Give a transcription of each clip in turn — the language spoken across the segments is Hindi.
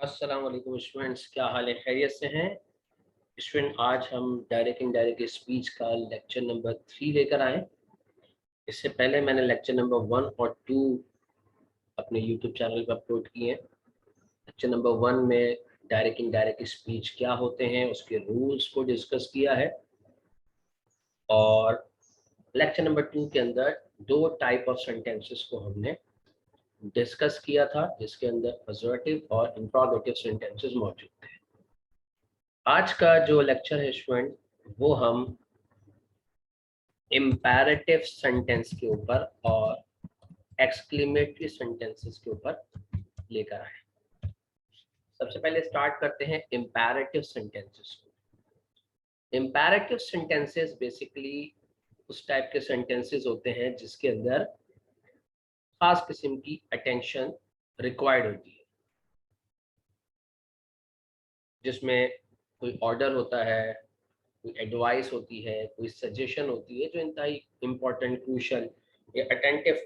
अस्सलाम वालेकुम स्टूडेंट्स, क्या हाल है? खैरियत से हैं स्टूडेंट? आज हम डायरेक्ट इनडायरेक्ट स्पीच का लेक्चर नंबर 3 लेकर आए। इससे पहले मैंने लेक्चर नंबर 1 और 2 अपने यूट्यूब चैनल पर अपलोड किए हैं। लेक्चर नंबर 1 में डायरेक्ट इनडायरेक्ट स्पीच क्या होते हैं, उसके रूल्स को डिस्कस किया है, और लेक्चर नंबर 2 के अंदर 2 टाइप ऑफ सेंटेंसेस को हमने डिस्कस किया था, जिसके अंदर पॉजिटिव और इंट्रोगेटिव सेंटेंसेस मौजूद थे। आज का जो लेक्चर है स्टूडेंट, वो हम इम्पेरेटिव सेंटेंस के ऊपर और एक्सक्लेमेटरी सेंटेंसेस के ऊपर लेकर आए। सबसे पहले स्टार्ट करते हैं इम्पेरेटिव सेंटेंसेस को। इम्पेरेटिव सेंटेंसेस बेसिकली उस टाइप के सेंटेंसेस होते हैं जिसके अंदर खास किस्म की अटेंशन रिक्वायर्ड होती है, जिसमें कोई ऑर्डर होता है, कोई एडवाइस होती है, कोई सजेशन होती है, जो इंतहाई इंपॉर्टेंट, क्रूशल या अटेंटिव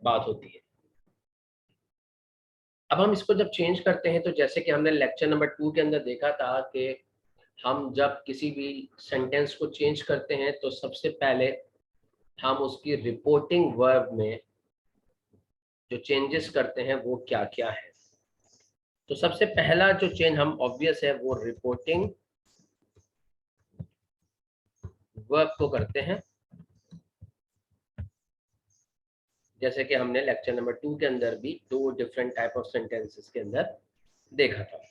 बात होती है। अब हम इसको जब चेंज करते हैं, तो जैसे कि हमने लेक्चर नंबर 2 के अंदर देखा था कि हम जब किसी भी सेंटेंस को चेंज करते हैं तो सबसे पहले हम उसकी रिपोर्टिंग वर्ब में जो चेंजेस करते हैं वो क्या क्या है। तो सबसे पहला जो चेंज हम ऑब्वियस है वो रिपोर्टिंग वर्ब को करते हैं, जैसे कि हमने लेक्चर नंबर 2 के अंदर भी 2 डिफरेंट टाइप ऑफ सेंटेंसेस के अंदर देखा था।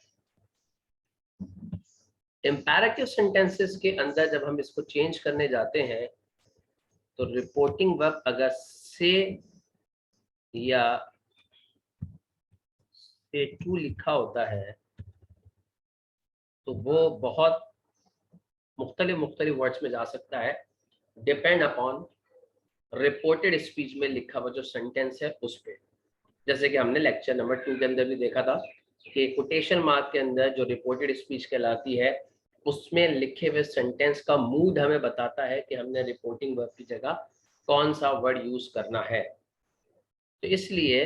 इंपैरेटिव सेंटेंसेस के अंदर जब हम इसको चेंज करने जाते हैं, तो रिपोर्टिंग वर्ब अगर से या से टू लिखा होता है तो वो बहुत मुख्तलिफ वर्ड्स में जा सकता है, डिपेंड अपॉन रिपोर्टेड स्पीच में लिखा हुआ जो सेंटेंस है उस पे। जैसे कि हमने लेक्चर नंबर 2 के अंदर भी देखा था कि कोटेशन मार्क के अंदर जो रिपोर्टेड स्पीच कहलाती है, उसमें लिखे हुए सेंटेंस का मूड हमें बताता है कि हमने रिपोर्टिंग वर्ब की जगह कौन सा वर्ड यूज करना है। तो इसलिए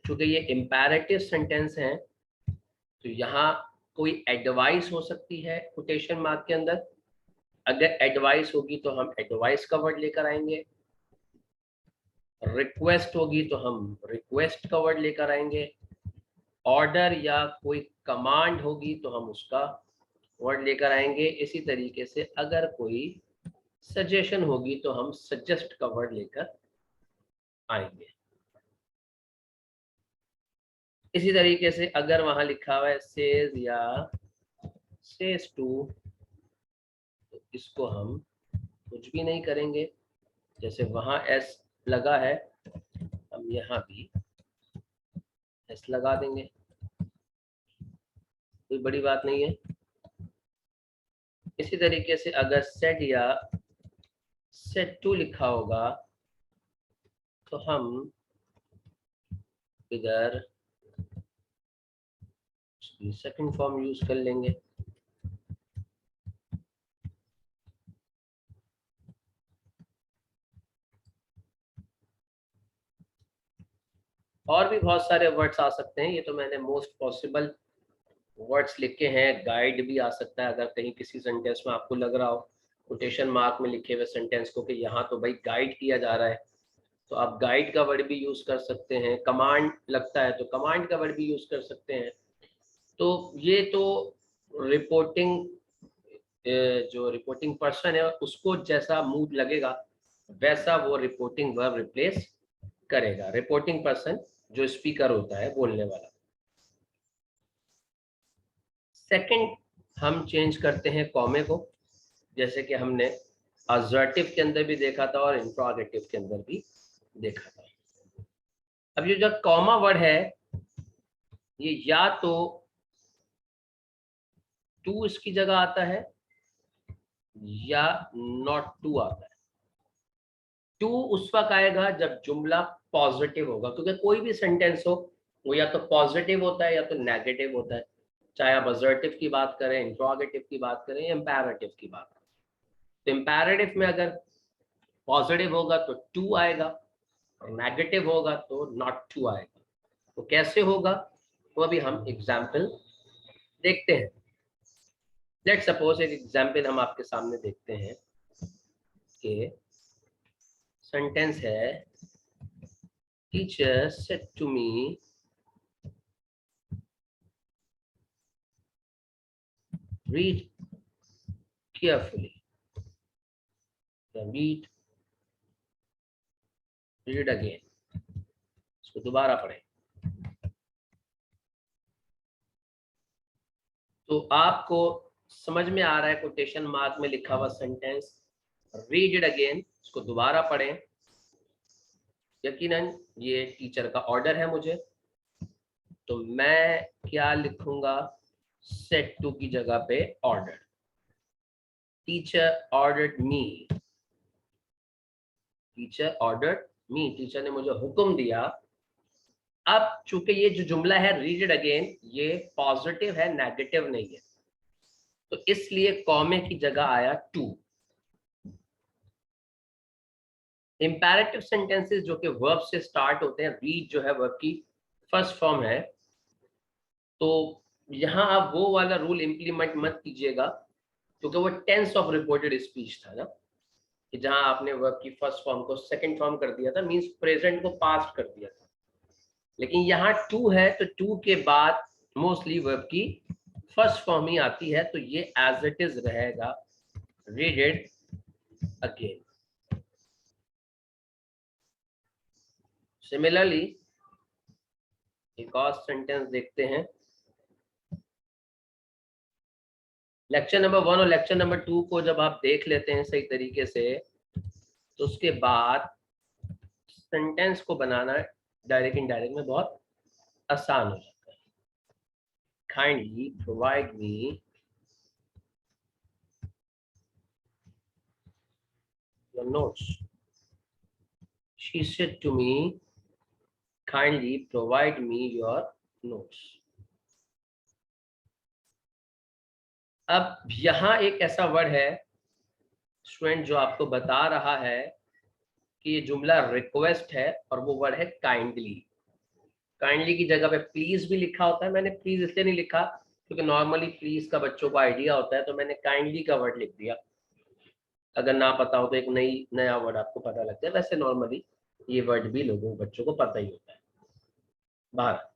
चूंकि ये इंपैरेटिव सेंटेंस हैं, तो यहाँ कोई एडवाइस हो सकती है कोटेशन मार्क के अंदर। अगर एडवाइस होगी तो हम एडवाइस का वर्ड लेकर आएंगे, रिक्वेस्ट होगी तो हम रिक्वेस्ट का वर्ड लेकर आएंगे, ऑर्डर या कोई कमांड होगी तो हम उसका वर्ड लेकर आएंगे। इसी तरीके से अगर कोई सजेशन होगी तो हम सजेस्ट का वर्ड लेकर आएंगे। इसी तरीके से अगर वहां लिखा हुआ है सेज या सेज टू, तो इसको हम कुछ भी नहीं करेंगे। जैसे वहां एस लगा है, हम यहाँ भी एस लगा देंगे, कोई बड़ी बात नहीं है। इसी तरीके से अगर सेट या सेट टू लिखा होगा तो हम इधर सेकंड फॉर्म यूज कर लेंगे। और भी बहुत सारे वर्ड्स आ सकते हैं, ये तो मैंने मोस्ट पॉसिबल वर्ड्स लिखे हैं। गाइड भी आ सकता है, अगर कहीं किसी सेंटेंस में आपको लग रहा हो कोटेशन मार्क में लिखे हुए सेंटेंस को कि यहाँ तो भाई गाइड किया जा रहा है, तो आप गाइड का वर्ड भी यूज कर सकते हैं। कमांड लगता है तो कमांड का वर्ड भी यूज कर सकते हैं। तो ये तो रिपोर्टिंग, जो रिपोर्टिंग पर्सन है उसको जैसा मूड लगेगा वैसा वो रिपोर्टिंग वर्ब रिप्लेस करेगा। रिपोर्टिंग पर्सन जो स्पीकर होता है, बोलने वाला। सेकंड, हम चेंज करते हैं कॉमे को, जैसे कि हमने असर्टिव के अंदर भी देखा था और इंट्रोगेटिव के अंदर भी देखा था। अब ये जो कॉमा वर्ड है, ये या तो टू इसकी जगह आता है या नॉट टू आता है। टू उस वक्त आएगा जब जुमला पॉजिटिव होगा, क्योंकि कोई भी सेंटेंस हो वो या तो पॉजिटिव होता है या तो नेगेटिव होता है। चाहे आप असर्टिव की बात करें, इंट्रोगेटिव की बात करें या इंपैरेटिव की बात करें। तो इंपैरेटिव में अगर पॉजिटिव होगा तो टू आएगा, और नेगेटिव होगा तो नॉट टू आएगा। तो कैसे होगा वो अभी हम एग्जाम्पल देखते हैं, लेट सपोज एक एग्जाम्पल हम आपके सामने देखते हैं कि सेंटेंस है, teacher said to me read carefully, read again, इसको दोबारा पढ़ें। तो आपको समझ में आ रहा है कोटेशन मार्क में लिखा हुआ सेंटेंस रीड इट अगेन, इसको दोबारा पढ़ें। यकीनन ये टीचर का ऑर्डर है मुझे, तो मैं क्या लिखूंगा, सेट टू की जगह पे ऑर्डर, टीचर ऑर्डर्ड मी, टीचर ऑर्डर्ड मी, टीचर ने मुझे हुक्म दिया। अब चूंकि ये जो जुमला है रीड इट अगेन, ये पॉजिटिव है, नेगेटिव नहीं है, तो इसलिए कॉमे की जगह आया टू। इंपैरेटिव सेंटेंसेस जो कि वर्ब से स्टार्ट होते हैं, रीड जो है वर्ब की फर्स्ट फॉर्म है, तो यहां आप वो वाला रूल इंप्लीमेंट मत कीजिएगा, क्योंकि वो टेंस ऑफ रिपोर्टेड स्पीच था ना, कि जहां आपने वर्ब की फर्स्ट फॉर्म को सेकंड फॉर्म कर दिया था, मींस प्रेजेंट को पास्ट कर दिया था। लेकिन यहाँ टू है, तो टू के बाद मोस्टली वर्ब की फर्स्ट फॉर्म ही आती है, तो ये एज इट इज रहेगा, रीड इट अगेन। सिमिलरली एक और सेंटेंस देखते हैं, लेक्चर नंबर 1 और लेक्चर नंबर 2 को जब आप देख लेते हैं सही तरीके से, तो उसके बाद सेंटेंस को बनाना डायरेक्ट इनडायरेक्ट में बहुत आसान हो जाता है। Kindly provide me your notes, she said to me kindly provide me your notes. अब यहां एक ऐसा वर्ड है स्टूडेंट जो आपको बता रहा है कि ये जुमला रिक्वेस्ट है, और वो वर्ड है काइंडली। काइंडली की जगह पे प्लीज भी लिखा होता है, मैंने प्लीज इसलिए नहीं लिखा क्योंकि नॉर्मली प्लीज का बच्चों को आइडिया होता है, तो मैंने काइंडली का वर्ड लिख दिया। अगर ना पता हो तो एक नया वर्ड आपको पता लगता है, वैसे नॉर्मली ये वर्ड भी लोगों बच्चों को पता ही होता है बाहर।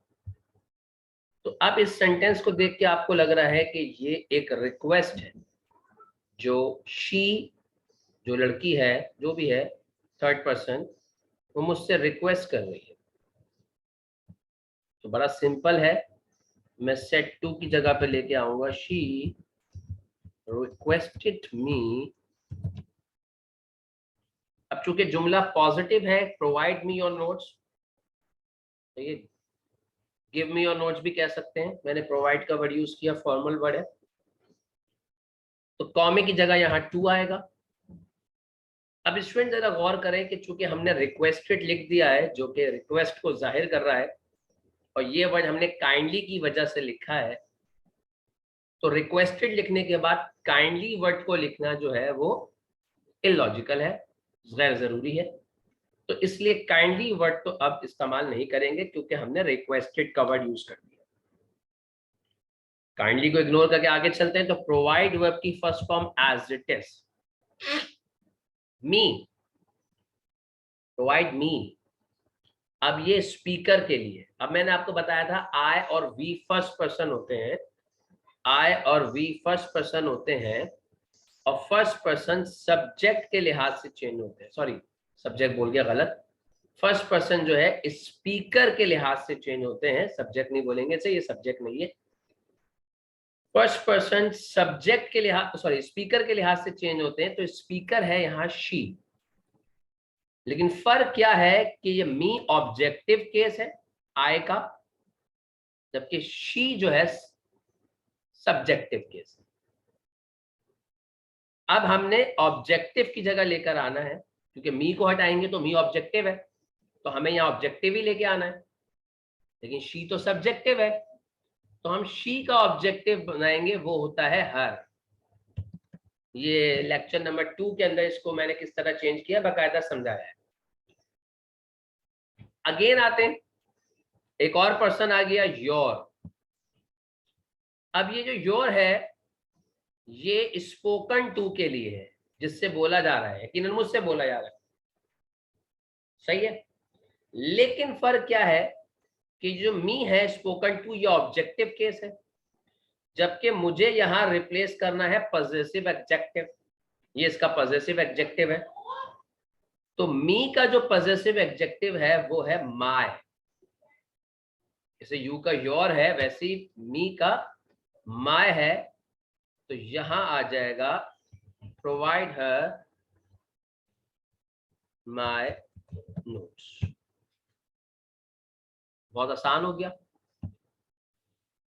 तो अब इस सेंटेंस को देख के आपको लग रहा है कि ये एक रिक्वेस्ट है, जो शी, जो लड़की है, जो भी है थर्ड पर्सन, वो मुझसे रिक्वेस्ट कर रही है। तो बड़ा सिंपल है, मैं सेट टू की जगह पे लेके आऊंगा, शी रिक्वेस्टेड मी। अब चूंकि जुमला पॉजिटिव है, प्रोवाइड मी योर नोट्स, तो ये गिव मी योर नोट्स भी कह सकते हैं, मैंने प्रोवाइड का वर्ड यूज किया, फॉर्मल वर्ड है, तो कॉमे की जगह यहाँ टू आएगा। अब स्टूडेंट जरा गौर करें कि चूंकि हमने रिक्वेस्टेड लिख दिया है, जो कि रिक्वेस्ट को जाहिर कर रहा है, और ये वर्ड हमने काइंडली की वजह से लिखा है, तो रिक्वेस्टेड लिखने के बाद काइंडली वर्ड को लिखना जो है वो इलॉजिकल है, गैर जरूरी है। तो इसलिए काइंडली वर्ड तो अब इस्तेमाल नहीं करेंगे, क्योंकि हमने रिक्वेस्टेड का वर्ड यूज कर दिया। काइंडली को इग्नोर करके आगे चलते हैं, तो प्रोवाइड वर्ब की first form as it is, me, provide me. अब ये स्पीकर के लिए, अब मैंने आपको बताया था आई और वी फर्स्ट पर्सन होते हैं, आई और वी फर्स्ट पर्सन होते हैं, और फर्स्ट पर्सन सब्जेक्ट के लिहाज से चेंज होते हैं, सॉरी सब्जेक्ट बोल गया गलत, फर्स्ट पर्सन जो है स्पीकर के लिहाज से चेंज होते हैं, सब्जेक्ट नहीं बोलेंगे से, ये सब्जेक्ट नहीं है। फर्स्ट पर्सन सब्जेक्ट के लिहाज, सॉरी स्पीकर के लिहाज से चेंज होते हैं, तो स्पीकर है यहाँ शी। लेकिन फर्क क्या है कि ये मी ऑब्जेक्टिव केस है आई का, जबकि शी जो है सब्जेक्टिव केस है। अब हमने ऑब्जेक्टिव की जगह लेकर आना है, क्योंकि मी को हटाएंगे तो मी ऑब्जेक्टिव है, तो हमें यहाँ ऑब्जेक्टिव ही लेके आना है, लेकिन शी तो सब्जेक्टिव है, तो हम शी का ऑब्जेक्टिव बनाएंगे, वो होता है हर। ये लेक्चर नंबर 2 के अंदर इसको मैंने किस तरह चेंज किया बाकायदा समझाया है। अगेन आते हैं, एक और पर्सन आ गया योर। अब ये जो योर है ये स्पोकन टू के लिए है, जिससे बोला जा रहा है, यकीनन मुझसे बोला जा रहा है, सही है। लेकिन फर्क क्या है कि जो मी है स्पोकन टू, ये ऑब्जेक्टिव केस है, जबकि मुझे यहां रिप्लेस करना है पॉजिटिव एडजेक्टिव, ये इसका पॉजिटिव एडजेक्टिव है। तो मी का जो पॉजिटिव एडजेक्टिव है वो है माय। जैसे यू का योर है वैसे ही मी का माय है, तो यहां आ जाएगा प्रोवाइड हर माय नोट्स। बहुत आसान हो गया।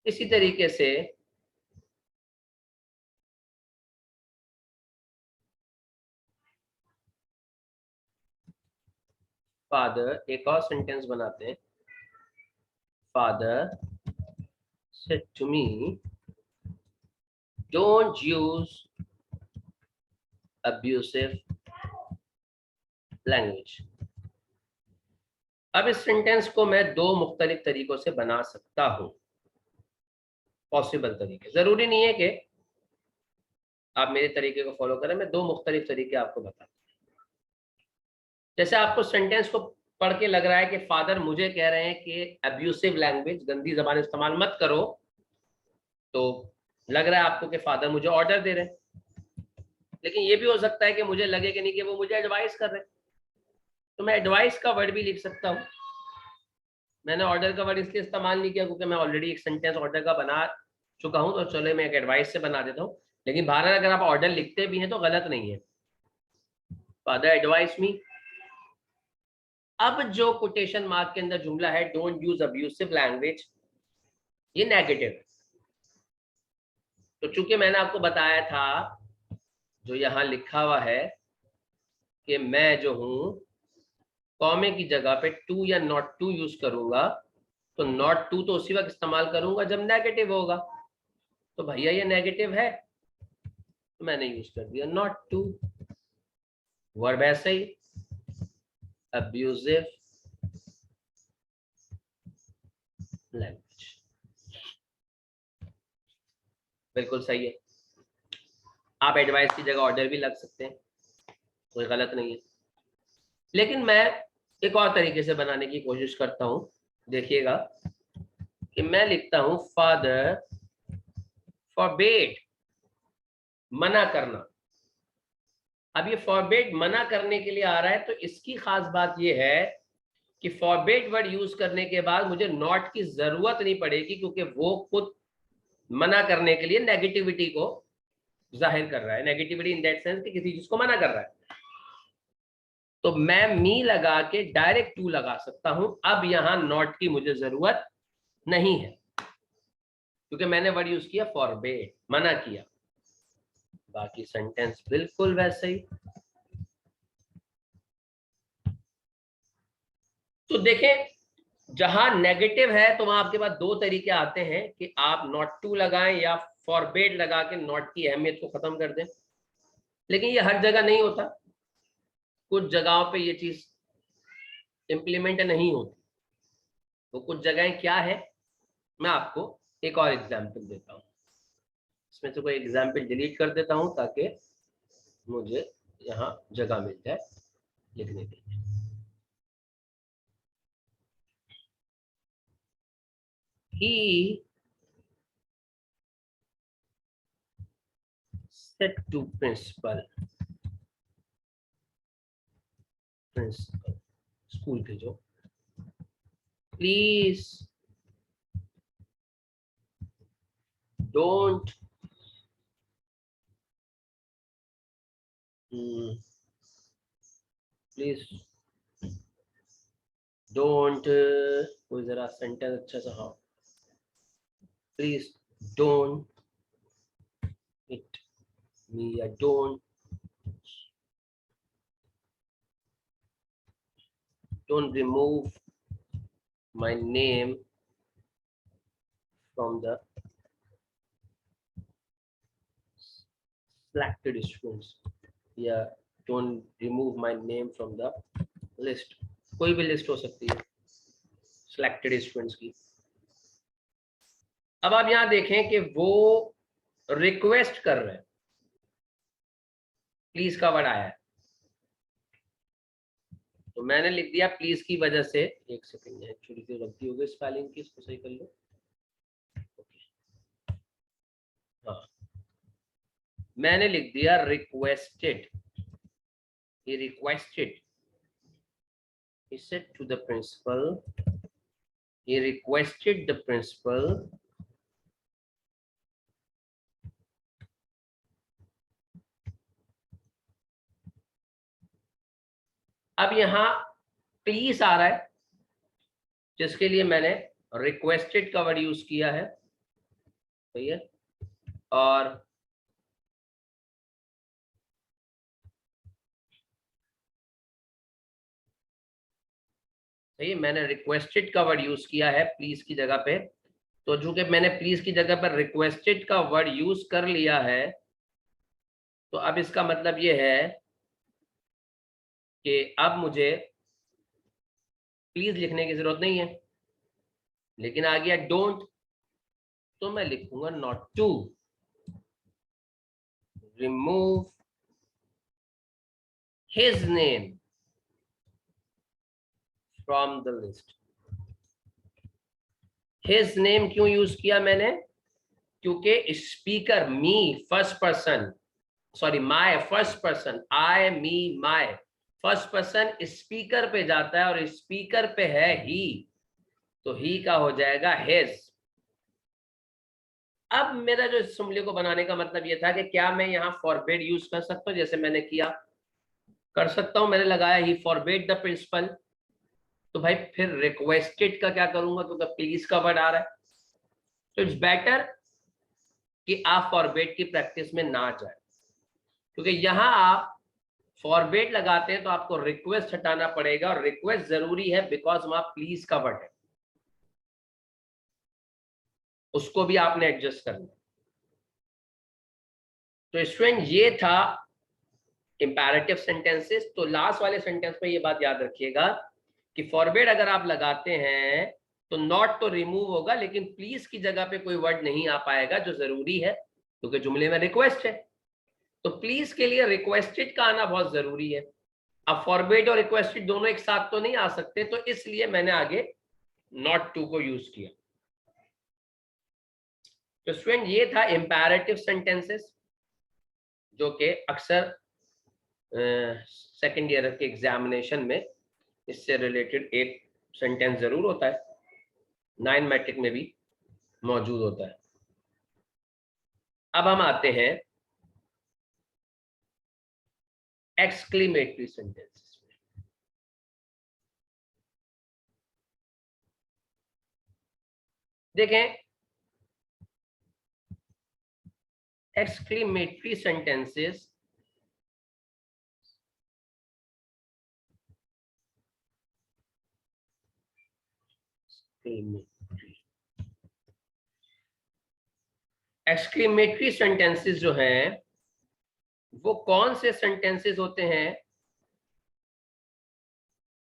इसी तरीके से फादर, एक और सेंटेंस बनाते हैं। Father said to me don't use abusive language. अब इस सेंटेंस को मैं दो मुख्तलिफ तरीकों से बना सकता हूं, पॉसिबल तरीके, जरूरी नहीं है कि आप मेरे तरीके को फॉलो करें, मैं दो मुख्तलिफ तरीके आपको बताता हूं। जैसे आपको सेंटेंस को पढ़ के लग रहा है कि फादर मुझे कह रहे हैं कि अब्यूसिव लैंग्वेज, गंदी जबान इस्तेमाल मत करो, तो लग रहा है आपको कि फादर मुझे ऑर्डर दे रहे हैं। लेकिन ये भी हो सकता है कि मुझे लगे कि नहीं, कि वो मुझे एडवाइस कर रहे हैं, तो मैं एडवाइस का वर्ड भी लिख सकता हूँ। मैंने ऑर्डर का वर्ड इसलिए इस्तेमाल नहीं किया क्योंकि मैं ऑलरेडी एक सेंटेंस ऑर्डर का बना चुका हूं, तो चलो मैं एक एडवाइस से बना देता हूं। लेकिन बाहर अगर आप ऑर्डर लिखते भी हैं तो गलत नहीं है। फादर एडवाइस मी। अब जो कोटेशन मार्क के अंदर जुमला है डोंट यूज अब्यूसिव लैंग्वेज, ये नेगेटिव है। तो चूंकि मैंने आपको बताया था, जो यहाँ लिखा हुआ है कि मैं जो हूं कॉमे की जगह पे टू या नॉट टू यूज करूंगा, तो नॉट टू तो उसी वक्त इस्तेमाल करूंगा जब नेगेटिव होगा। तो भैया ये नेगेटिव है, तो मैंने यूज कर दिया नॉट टू। वर्ब ऐसे ही, अब्यूजिव लैंग्वेज, बिल्कुल सही है। आप एडवाइस की जगह ऑर्डर भी लग सकते हैं, कोई गलत नहीं है। लेकिन मैं एक और तरीके से बनाने की कोशिश करता हूं, देखिएगा कि मैं लिखता हूं फादर फॉरबेड, मना करना। अब ये फॉरबेड मना करने के लिए आ रहा है, तो इसकी खास बात ये है कि फॉरबेड वर्ड यूज करने के बाद मुझे नॉट की जरूरत नहीं पड़ेगी, क्योंकि वो खुद मना करने के लिए नेगेटिविटी को जाहिर कर रहा है। नेगेटिविटी इन दैट सेंस कि किसी चीज को मना कर रहा है। तो मैं मी लगा के डायरेक्ट टू लगा सकता हूं। अब यहां नॉट की मुझे जरूरत नहीं है, क्योंकि मैंने वर्ड यूज किया फॉरबेड, मना किया। बाकी सेंटेंस बिल्कुल वैसे ही। तो देखें, जहां नेगेटिव है तो वहां आपके पास दो तरीके आते हैं कि आप नॉट टू लगाएं या फॉरबेड लगा के नॉट की अहमियत को खत्म कर दें। लेकिन ये हर जगह नहीं होता, कुछ जगहों पे ये चीज इंप्लीमेंट नहीं होती। तो कुछ जगहें क्या है, मैं आपको एक और एग्जाम्पल देता हूँ। इसमें से कोई एग्जाम्पल डिलीट कर देता हूँ ताकि मुझे यहाँ जगह मिल जाए लिखने के लिए। He said to principal school के जो, प्लीज डोंट प्लीज डोंट, कोई जरा सेंटेंस अच्छा सा, हाँ, प्लीज डोंट हिट मी या don't remove my name from the selected students, या don't remove my name from the list। कोई भी लिस्ट हो सकती है सिलेक्टेड स्टूडेंट्स की। अब आप यहां देखें कि वो रिक्वेस्ट कर रहे हैं, प्लीज का वर्ड आया है, तो मैंने लिख दिया प्लीज की वजह से, एक सेकंड है, छोटी सी गलती हो गई स्पेलिंग की, इसको सही कर लो। हाँ, मैंने लिख दिया requested, he requested, he said to the principal, he requested the principal अब यहाँ प्लीज आ रहा है, जिसके लिए मैंने रिक्वेस्टेड का वर्ड यूज किया है, सही है। और सही, मैंने रिक्वेस्टेड का वर्ड यूज किया है प्लीज की जगह पे, तो चूंकि मैंने प्लीज की जगह पर रिक्वेस्टेड का वर्ड यूज कर लिया है, तो अब इसका मतलब ये है कि अब मुझे प्लीज लिखने की जरूरत नहीं है, लेकिन आ गया डोंट, तो मैं लिखूंगा not to remove his name from the list. His name क्यों यूज किया मैंने, क्योंकि speaker me first person, sorry my first person, I me my first person speaker पे जाता है और स्पीकर पे है ही, तो ही का हो जाएगा हिज। अब मेरा जो इस जुमले को बनाने का मतलब ये था कि क्या मैं यहाँ फॉरबिड यूज कर सकता हूँ, जैसे मैंने किया, कर सकता हूँ, मैंने लगाया ही फॉरबिड द प्रिंसिपल, तो भाई फिर रिक्वेस्टेड का क्या करूंगा, क्योंकि प्लीज का वर्ड आ रहा है, तो इट्स बेटर कि आप फॉरबिड की प्रैक्टिस में ना जाए, क्योंकि यहां आप फॉरबिड लगाते हैं तो आपको रिक्वेस्ट हटाना पड़ेगा, और रिक्वेस्ट जरूरी है बिकॉज वहां प्लीज का वर्ड है, उसको भी आपने एडजस्ट करना। तो स्टूडेंट ये था इंपैरेटिव सेंटेंसेस। तो लास्ट वाले सेंटेंस में ये बात याद रखिएगा कि फॉरबिड अगर आप लगाते हैं तो नॉट तो रिमूव होगा, लेकिन प्लीज की जगह पे कोई वर्ड नहीं आ पाएगा जो जरूरी है, क्योंकि जुमले में रिक्वेस्ट है, तो प्लीज के लिए रिक्वेस्टेड का आना बहुत जरूरी है। अब फॉरबिड और रिक्वेस्टेड दोनों एक साथ तो नहीं आ सकते, तो इसलिए मैंने आगे नॉट टू को यूज किया। तो स्टूडेंट ये था इंपैरेटिव सेंटेंसेस, जो कि अक्सर सेकेंड ईयर के एग्जामिनेशन में इससे रिलेटेड एक सेंटेंस जरूर होता है, 9 मैट्रिक में भी मौजूद होता है। अब हम आते हैं एक्सक्लेमेटरी सेंटेंसेस में। देखें, एक्सक्लेमेटरी सेंटेंसेस एक्सक्लेमेटरी सेंटेंसेस जो हैं वो कौन से सेंटेंसेस होते हैं,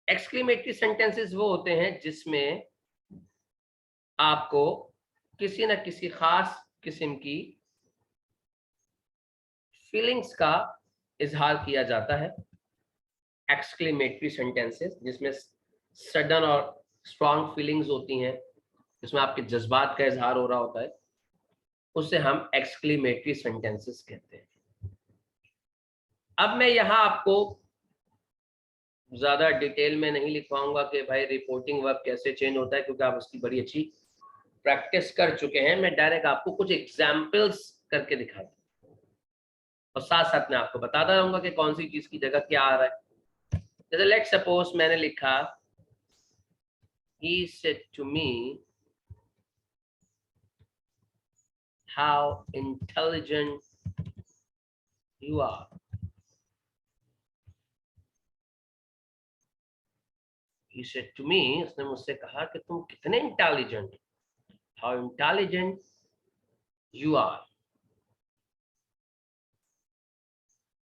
एक्सक्लेमेटरी सेंटेंसेस वो होते हैं जिसमें आपको किसी न किसी खास किस्म की फीलिंग्स का इजहार किया जाता है। एक्सक्लेमेटरी सेंटेंसेस जिसमें सडन और स्ट्रॉन्ग फीलिंग्स होती हैं, जिसमें आपके जज्बात का इजहार हो रहा होता है, उसे हम एक्सक्लेमेटरी सेंटेंसेस कहते हैं। अब मैं यहां आपको ज्यादा डिटेल में नहीं लिखवाऊंगा कि भाई रिपोर्टिंग वर्ब कैसे चेंज होता है, क्योंकि आप उसकी बड़ी अच्छी प्रैक्टिस कर चुके हैं। मैं डायरेक्ट आपको कुछ एग्जाम्पल्स करके दिखाता हूँ, और साथ साथ मैं आपको बताता रहूंगा कि कौन सी चीज की जगह क्या आ रहा है। जैसे लेट सपोज मैंने लिखा he said to me how intelligent you are। he said to me, उसने मुझसे कहा कि तुम कितने intelligent, how intelligent you are।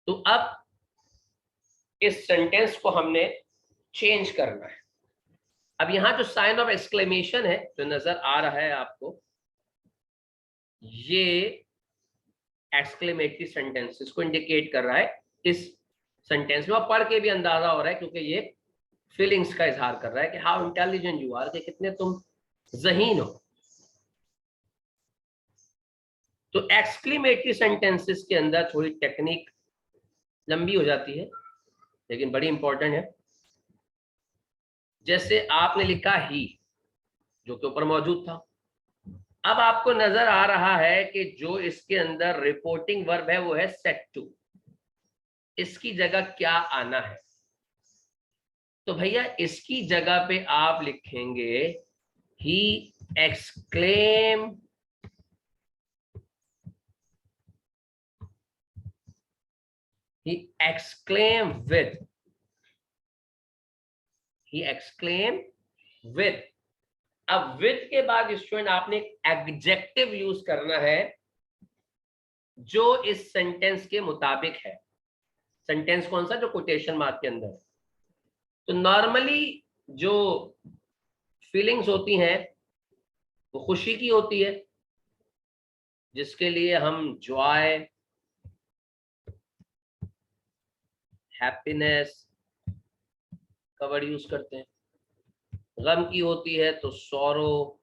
तो अब इस सेंटेंस को हमने चेंज करना है। अब यहां जो साइन ऑफ एक्सक्लेमेशन है जो नजर आ रहा है आपको, ये एक्सक्लेमेटरी सेंटेंसेस को इंडिकेट कर रहा है इस सेंटेंस में, और पढ़ के भी अंदाजा हो रहा है क्योंकि ये फीलिंग्स का इजहार कर रहा है कि हाउ इंटेलिजेंट यू आर, कि कितने तुम ज़हीन हो। तो एक्सक्लेमेटरी सेंटेंसेस के अंदर थोड़ी टेक्निक लंबी हो जाती है लेकिन बड़ी इंपॉर्टेंट है। जैसे आपने लिखा ही, जो के ऊपर मौजूद था, अब आपको नजर आ रहा है कि जो इसके अंदर रिपोर्टिंग वर्ब है वो है सेट टू, इसकी जगह क्या आना है? तो भैया इसकी जगह पे आप लिखेंगे ही exclaim he exclaimed with, he exclaimed with। अब with के बाद स्टूडेंट आपने एडजेक्टिव यूज करना है जो इस सेंटेंस के मुताबिक है। सेंटेंस कौन सा? जो कोटेशन मार्क के अंदर है। तो नॉर्मली जो फीलिंग्स होती हैं वो खुशी की होती है, जिसके लिए हम जॉय, हैप्पीनेस का वर्ड यूज करते हैं। गम की होती है तो सॉरो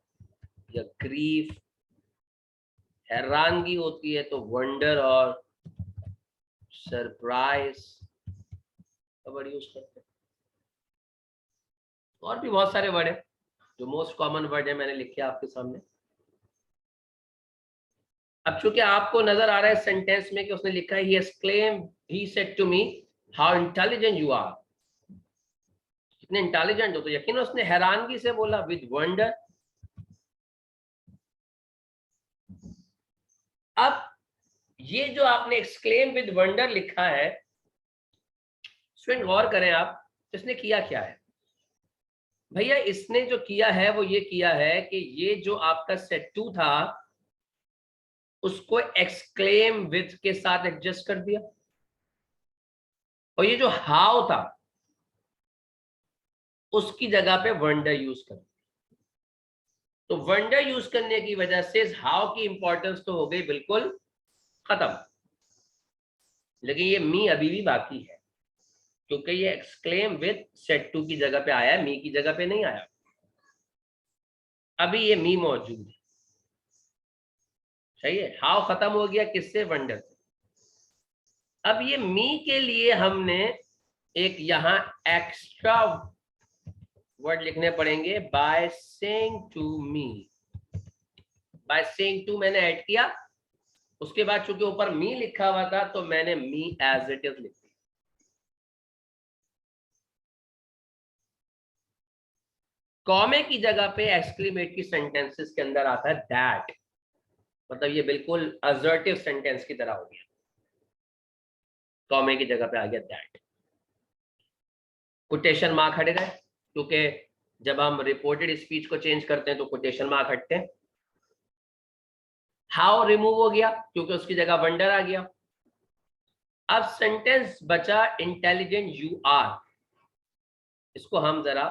या ग्रीफ, हैरानगी होती है तो वंडर और सरप्राइज का वर्ड यूज करते हैं। और भी बहुत सारे वर्ड हैं, जो मोस्ट कॉमन वर्ड है मैंने लिखे आपके सामने। अब चूंकि आपको नजर आ रहा है सेंटेंस में कि उसने लिखा है he exclaimed, he said to me how intelligent you are, कितने इंटेलिजेंट हो, तो यकीन उसने हैरानगी से बोला विद वंडर। अब ये जो आपने एक्सक्लेम विद वंडर लिखा है, स्टूडेंट गौर करें आप, इसने किया क्या है? भैया इसने जो किया है वो ये किया है कि ये जो आपका सेट टू था उसको एक्सक्लेम विद के साथ एडजस्ट कर दिया, और ये जो हाउ था उसकी जगह पे वंडर यूज कर। तो वंडर यूज करने की वजह से हाउ की इंपॉर्टेंस तो हो गई बिल्कुल खत्म, लेकिन ये मी अभी भी बाकी है क्योंकि ये एक्सक्लेम विद सेट टू की जगह पे आया है, मी की जगह पे नहीं आया। अभी ये मी मौजूद है, सही है। हाउ खत्म हो गया किससे? वंडर से। अब ये मी के लिए हमने एक यहां एक्स्ट्रा वर्ड लिखने पड़ेंगे, by saying to me. By saying to मैंने ऐड किया, उसके बाद चूंकि ऊपर मी लिखा हुआ था तो मैंने मी एज इट इज लिख दिया। कॉमे की जगह पे एक्सक्लेमेटरी सेंटेंसेस के अंदर आता है दैट, मतलब ये बिल्कुल असर्टिव सेंटेंस की तरह हो गया, कॉमे की जगह पे आ गया दैट। कोटेशन मार्क हट गए क्योंकि जब हम रिपोर्टेड स्पीच को चेंज करते हैं तो कोटेशन मार्क हटते हैं। हाउ रिमूव हो गया क्योंकि उसकी जगह वंडर आ गया। अब सेंटेंस बचा इंटेलिजेंट यू आर, इसको हम जरा,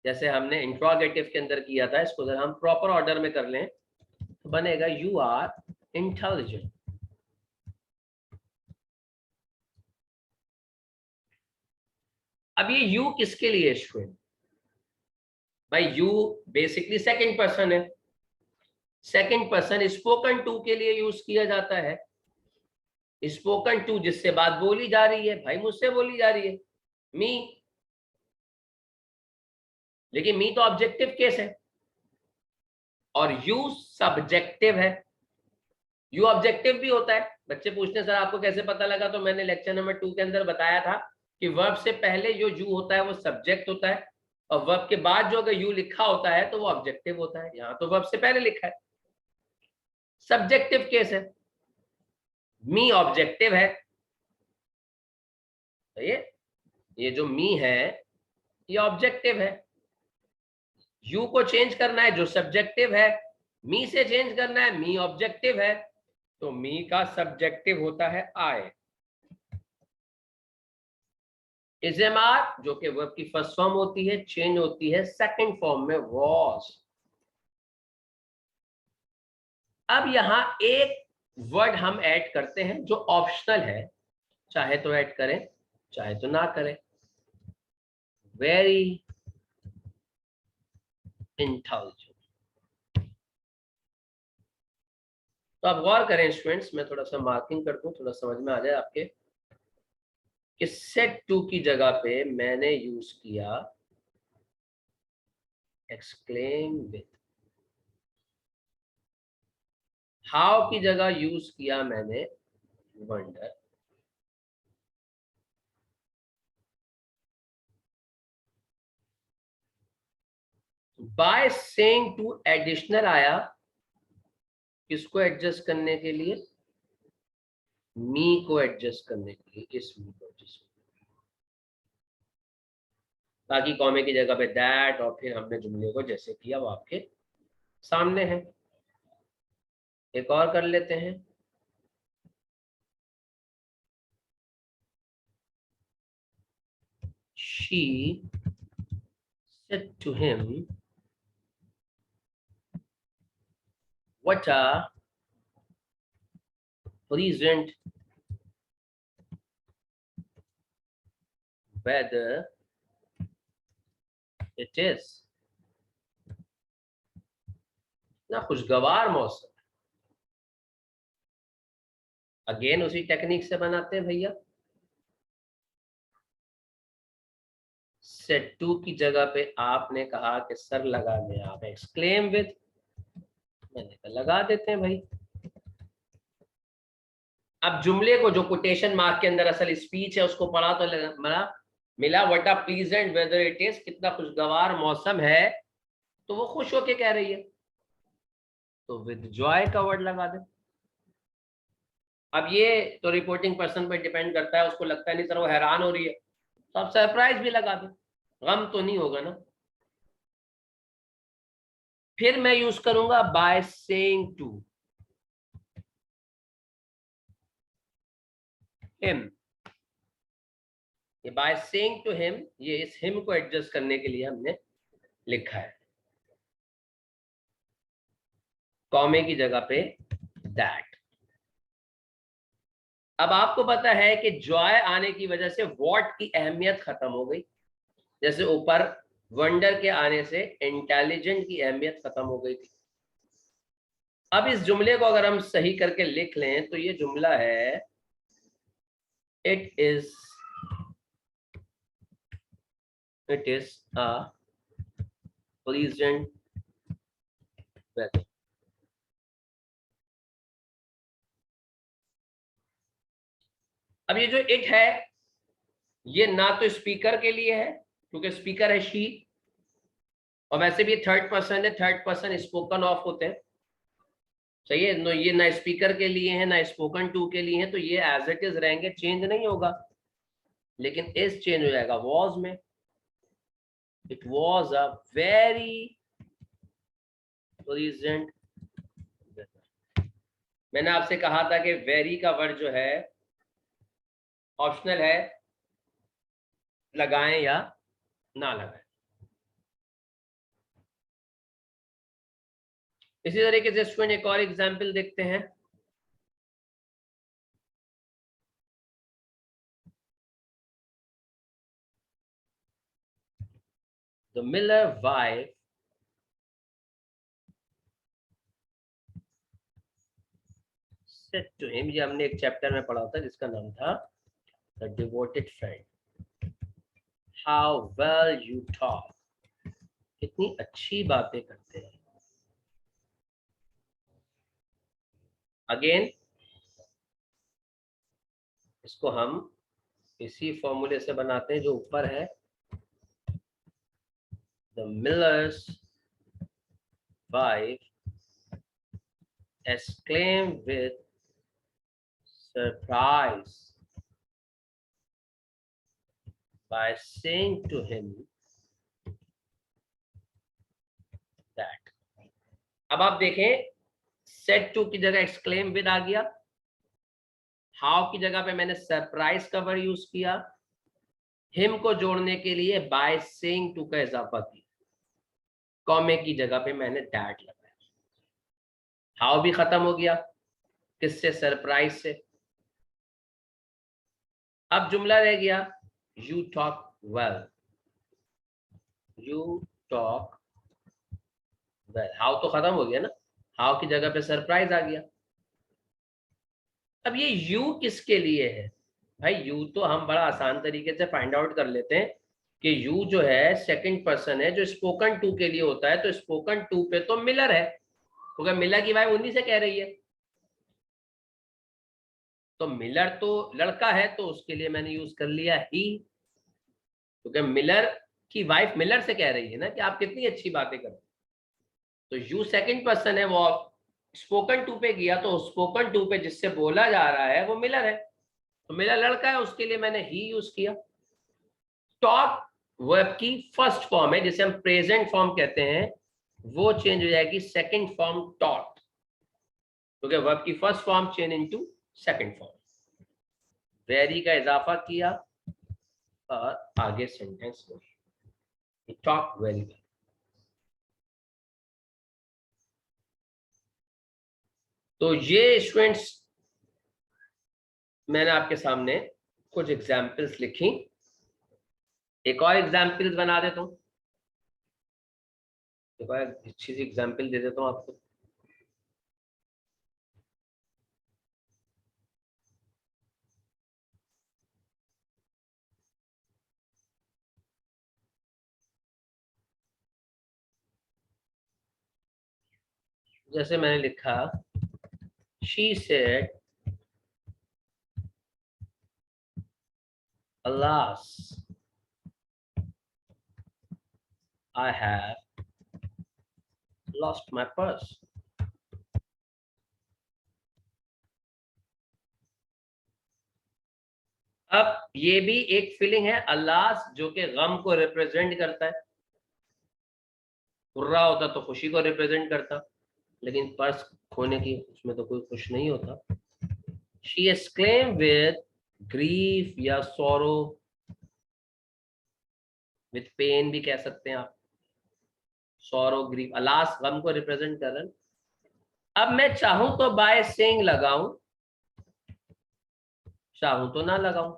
जैसे हमने इंट्रोगेटिव के अंदर किया था, इसको जरा हम प्रॉपर ऑर्डर में कर लें तो बनेगा यू आर इंटेलिजेंट। अब ये यू किसके लिए स्टूडेंट? भाई यू बेसिकली सेकंड पर्सन है। सेकंड पर्सन स्पोकन टू के लिए यूज किया जाता है। स्पोकन टू जिससे बात बोली जा रही है, भाई मुझसे बोली जा रही है, मी। लेकिन मी तो ऑब्जेक्टिव केस है और यू सब्जेक्टिव है। यू ऑब्जेक्टिव भी होता है। बच्चे पूछते सर आपको कैसे पता लगा? तो मैंने लेक्चर नंबर 2 के अंदर बताया था कि वर्ब से पहले जो यू होता है वो सब्जेक्ट होता है, और वर्ब के बाद जो अगर यू लिखा होता है तो वो ऑब्जेक्टिव होता है। यहाँ तो वर्ब से पहले लिखा है, सब्जेक्टिव केस है। मी ऑब्जेक्टिव है, सही है। ये जो मी है ये ऑब्जेक्टिव है। यू को चेंज करना है जो सब्जेक्टिव है, मी से चेंज करना है, मी ऑब्जेक्टिव है, तो मी का सब्जेक्टिव होता है आई। इजेमार जो कि वर्ब की फर्स्ट फॉर्म होती है, चेंज होती है सेकंड फॉर्म में वॉज। अब यहाँ एक वर्ड हम ऐड करते हैं जो ऑप्शनल है, चाहे तो ऐड करें चाहे तो ना करें। Very intelligent. तो आप गौर करें स्टूडेंट्स, मैं थोड़ा सा मार्किंग कर दूं, थोड़ा समझ में आ जाए आपके कि सेट टू की जगह पे मैंने यूज किया एक्सक्लेम विद, हाउ की जगह यूज किया मैंने wonder, by saying to additional आया किसको एडजस्ट करने के लिए, मी को एडजस्ट करने के लिए, इस मी को एडजस्ट, ताकि कॉमे की जगह पे दैट, और फिर हमने जुमले को जैसे किया वो आपके सामने है। एक और कर लेते हैं, she said to him what a pleasant weather it is, ना खुशगवार मौसम। अगेन उसी टेक्निक से बनाते हैं भैया, सेट टू की जगह पे आपने कहा कि सर लगा दें आप एक्सक्लेम विद, मैंने कहा लगा देते हैं भाई। अब जुमले को जो कोटेशन मार्क के अंदर असल स्पीच है उसको पढ़ा तो मिला what a pleasant whether it is, कितना खुशगवार मौसम है, तो वो खुश होके कह रही है, तो विद जॉय का वर्ड लगा दे। अब ये तो रिपोर्टिंग पर्सन पे डिपेंड करता है, उसको लगता है नहीं सर वो हैरान हो रही है, तो आप सरप्राइज भी लगा दो, गम तो नहीं होगा ना। फिर मैं यूज करूंगा बाय सेइंग टू हिम, ये बाय सेइंग टू हिम, ये इस हिम को एडजस्ट करने के लिए हमने लिखा है, कॉमे की जगह पे दैट। अब आपको पता है कि जॉय आने की वजह से वॉट की अहमियत खत्म हो गई, जैसे ऊपर वंडर के आने से इंटेलिजेंट की अहमियत खत्म हो गई थी। अब इस जुमले को अगर हम सही करके लिख लें तो ये जुमला है it is a pleasant weather. अब ये जो इट है ये ना तो स्पीकर के लिए है क्योंकि स्पीकर है शी, और वैसे भी थर्ड पर्सन है, थर्ड पर्सन स्पोकन ऑफ होते हैं, सही है। ये ना स्पीकर के लिए है ना स्पोकन टू के लिए है, तो ये एज इट इज रहेंगे, चेंज नहीं होगा। लेकिन इस चेंज हो जाएगा वॉज में, it was a very pleasant weather. मैंने आपसे कहा था कि वेरी का वर्ड जो है ऑप्शनल है, लगाएं या ना लगाएं। इसी तरीके से स्टूडेंट एक और एग्जाम्पल देखते हैं, the miller wife said to him, ये हमने एक चैप्टर में पढ़ा था जिसका नाम था the devoted friend, how well you talk, कितनी अच्छी बातें करते हैं। अगेन इसको हम इसी फॉर्मूले से बनाते हैं जो ऊपर है, the millers wife exclaimed with surprise by saying to him that। अब आप देखें सेट टू की जगह एक्सक्लेम विद आ गया, हाउ की जगह पे मैंने सरप्राइज का वर्ड यूज किया, हिम को जोड़ने के लिए बाय सेइंग टू का इजाफा किया, कॉमे की जगह पे मैंने दैट लगाया। हाउ भी खत्म हो गया, किससे? सरप्राइज से। अब जुमला रह गया you talk well, you talk well. How तो खत्म हो गया ना, हाउ की जगह पे सरप्राइज आ गया। अब ये यू किसके लिए है भाई? यू तो हम बड़ा आसान तरीके से फाइंड आउट कर लेते हैं कि यू जो है सेकंड पर्सन है जो स्पोकन टू के लिए होता है, तो स्पोकन टू पे तो मिलर है, क्योंकि मिलर की वाइफ उन्हीं से कह रही है, तो मिलर तो लड़का है, तो उसके लिए मैंने यूज कर लिया ही, क्योंकि मिलर की वाइफ मिलर से कह रही है ना कि आप कितनी अच्छी बातें करो। तो यू सेकंड पर्सन है, वो स्पोकन टू पे गया, तो स्पोकन टू पे जिससे बोला जा रहा है वो मिलर है, तो मिलर लड़का है, उसके लिए मैंने ही यूज किया। टॉक वर्ब की फर्स्ट फॉर्म है, जिसे हम प्रेजेंट फॉर्म कहते हैं, वो चेंज हो जाएगी सेकंड फॉर्म टॉट, क्योंकि वर्ब की first form change into second form. Very का इजाफा किया और आगे सेंटेंस में टॉक वेरी वेल। तो ये स्टूडेंट्स मैंने आपके सामने कुछ एग्जाम्पल्स लिखी, एक और एग्जाम्पल्स बना देता हूँ, एक और अच्छी सी एग्जाम्पल दे देता हूँ आपको। जैसे मैंने लिखा she said alas I have lost my purse। अब ये भी एक फीलिंग है, अल्लास जो कि गम को रिप्रेजेंट करता है, हुर्रा होता तो खुशी को रिप्रेजेंट करता, लेकिन पर्स खोने की उसमें तो कोई खुश नहीं होता। शी एक्सक्लेम विद ग्रीफ या सोरो, विद पेन भी कह सकते हैं आप, सोरो ग्रीफ, अलास गम को रिप्रेजेंट कर रहे हैं। अब मैं चाहूं तो बाय सेइंग लगाऊं, चाहूं तो ना लगाऊं,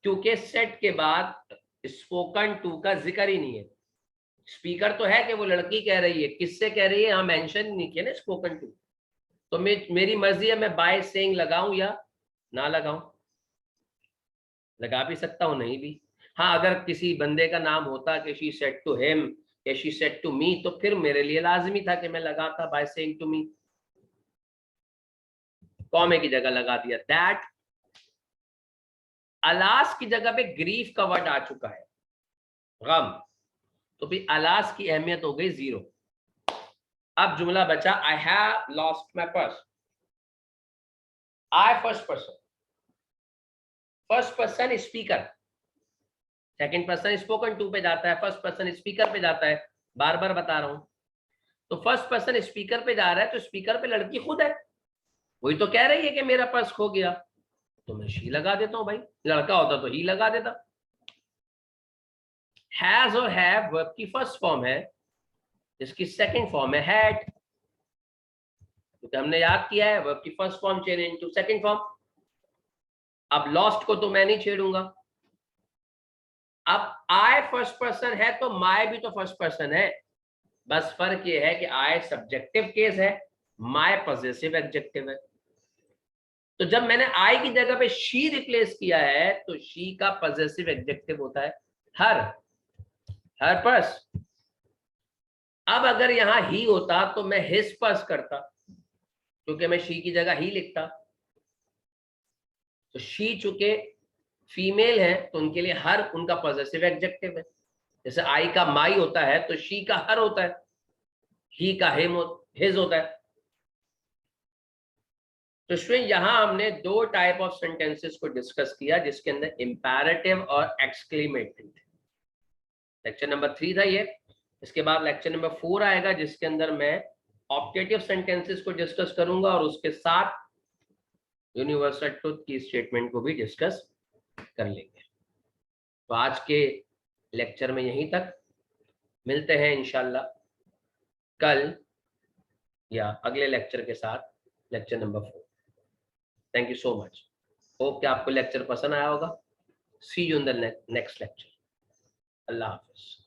क्योंकि सेट के बाद स्पोकन टू का जिक्र ही नहीं है। स्पीकर तो है कि वो लड़की कह रही है, किससे कह रही है यहाँ मेंशन नहीं किया ना स्पोकन टू, तो मेरी मर्जी है मैं बाय सेइंग लगाऊं या ना लगाऊं, लगा भी सकता हूं नहीं भी। हाँ, अगर किसी बंदे का नाम होता कि शी सेड टू हिम या शी सेड टू मी, तो फिर मेरे लिए लाजमी था कि मैं लगाता बाय सेइंग टू मी, कॉमे की जगह लगा दिया दैट। अलास की जगह पे ग्रीफ का वर्ड आ चुका है, गम, तो भी अलास की अहमियत हो गई जीरो। अब जुमला बचा I have lost my purse. I first person, first person speaker, second person spoken to पे जाता है, फर्स्ट पर्सन स्पीकर पे जाता है, बार बार बता रहा हूं। तो फर्स्ट पर्सन स्पीकर पे जा रहा है, तो स्पीकर पे लड़की खुद है, वही तो कह रही है कि मेरा पर्स खो गया, तो मैं शी लगा देता हूं भाई, लड़का होता तो ही लगा देता। हैज और हैव वर्ब की फर्स्ट फॉर्म है, इसकी सेकंड फॉर्म है हैड, तो हमने याद किया है वर्ब की first form change into second form. अब लॉस्ट को तो मैं नहीं छेड़ूंगा। अब आई फर्स्ट पर्सन है तो माय भी तो फर्स्ट पर्सन है, बस फर्क ये है कि आई सब्जेक्टिव केस है, माय पॉजिटिव एडजेक्टिव है। तो जब मैंने आई की जगह पे शी रिप्लेस किया है, तो शी का पॉजिटिव एडजेक्टिव होता है हर, हर पर्स। अब अगर यहां ही होता तो मैं हिज पर्स करता, क्योंकि मैं शी की जगह ही लिखता। तो शी चूंकि फीमेल है तो उनके लिए हर उनका पॉजिटिव एडजेक्टिव है, जैसे आई का माई होता है तो शी का हर होता है, ही का हिम हिज होता है। तो इसमें यहां हमने दो टाइप ऑफ सेंटेंसेस को डिस्कस किया, जिसके अंदर इंपैरेटिव और एक्सक्लेमेटरी थे। लेक्चर नंबर 3 था ये। इसके बाद लेक्चर नंबर 4 आएगा, जिसके अंदर मैं ऑप्टेटिव सेंटेंसेस को डिस्कस करूंगा और उसके साथ यूनिवर्सल ट्रुथ की स्टेटमेंट को भी डिस्कस कर लेंगे। तो आज के लेक्चर में यहीं तक, मिलते हैं इंशाल्लाह कल या अगले लेक्चर के साथ, lecture number 4। Thank you so much. Hope कि आपको लेक्चर पसंद आया होगा। See you in the next lecture. अल्लाह हाफिज।